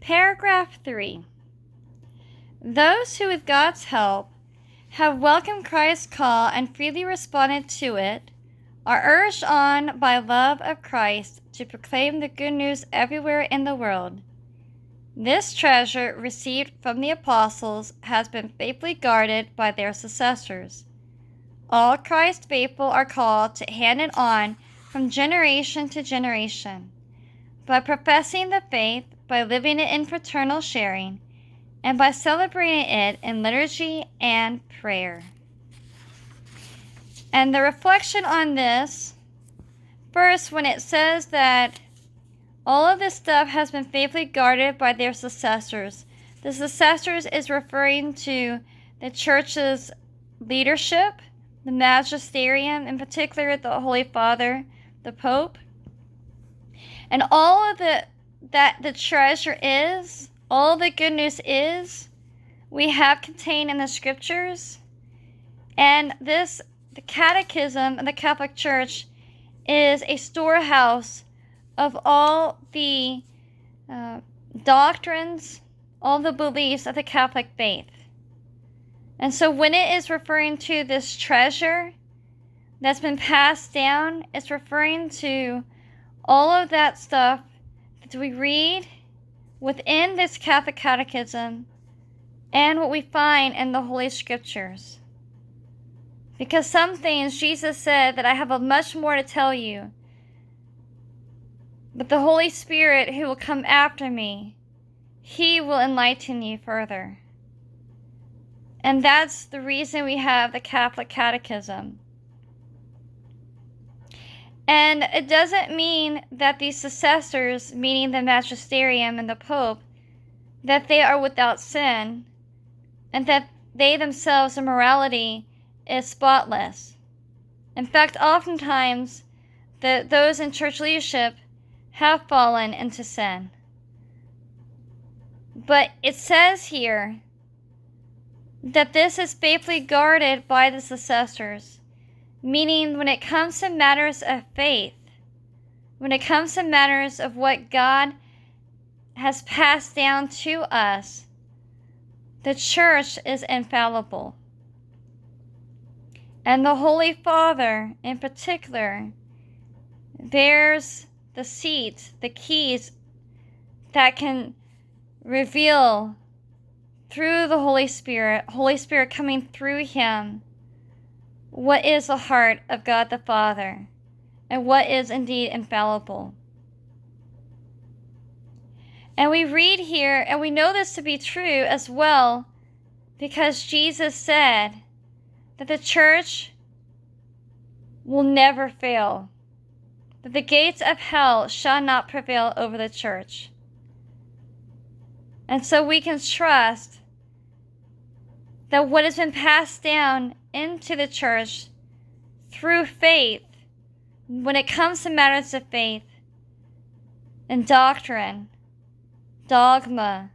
Paragraph 3. Those who, with God's help, have welcomed Christ's call and freely responded to it, are urged on by love of Christ to proclaim the good news everywhere in the world. This treasure received from the apostles has been faithfully guarded by their successors. All Christ's faithful are called to hand it on from generation to generation, by professing the faith, by living it in fraternal sharing, and by celebrating it in liturgy and prayer. And the reflection on this, first, when it says that all of this stuff has been faithfully guarded by their successors, the successors is referring to the church's leadership, the magisterium, in particular the Holy Father, the Pope. And all of that the treasure is, all the good news is, we have contained in the scriptures. And the Catechism of the Catholic Church is a storehouse of all the doctrines, all the beliefs of the Catholic faith. And so when it is referring to this treasure that's been passed down, it's referring to all of that stuff that we read within this Catholic Catechism and what we find in the Holy Scriptures. Because some things Jesus said that I have much more to tell you, but the Holy Spirit who will come after me, He will enlighten you further. And that's the reason we have the Catholic Catechism. And it doesn't mean that these successors, meaning the magisterium and the Pope, that they are without sin, and that they themselves in morality is spotless. In fact, oftentimes, those in church leadership have fallen into sin. But it says here that this is faithfully guarded by the successors, meaning when it comes to matters of faith, when it comes to matters of what God has passed down to us, the church is infallible. And the Holy Father, in particular, bears the seat, the keys that can reveal through the Holy Spirit coming through him, what is the heart of God the Father, and what is indeed infallible. And we read here, and we know this to be true as well, because Jesus said that the church will never fail, that the gates of hell shall not prevail over the church. And so we can trust that what has been passed down into the church through faith, when it comes to matters of faith and doctrine, dogma,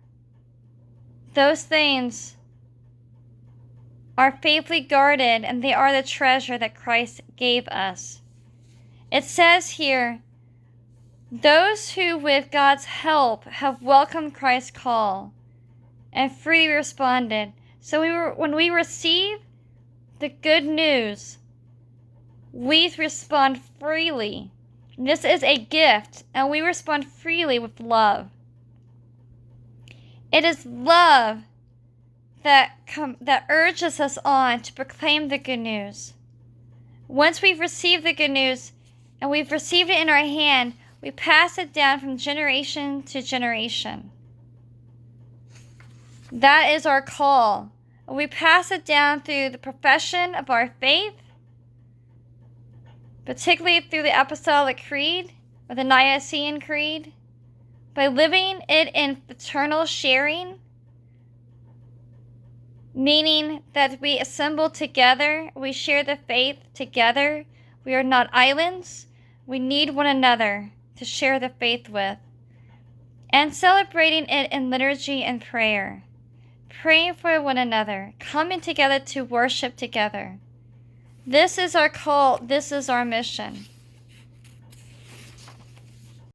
those things are faithfully guarded, and they are the treasure that Christ gave us. It says here, those who with God's help have welcomed Christ's call and freely responded. So when we receive the good news, we respond freely. This is a gift, and we respond freely with love. It is love that urges us on to proclaim the good news. Once we've received the good news and we've received it in our hand, we pass it down from generation to generation. That is our call. We pass it down through the profession of our faith, particularly through the Apostolic Creed or the Nicene Creed, by living it in fraternal sharing, meaning that we assemble together, we share the faith together. We are not islands. We need one another to share the faith with. And celebrating it in liturgy and prayer. Praying for one another, coming together to worship together. This is our call. This is our mission.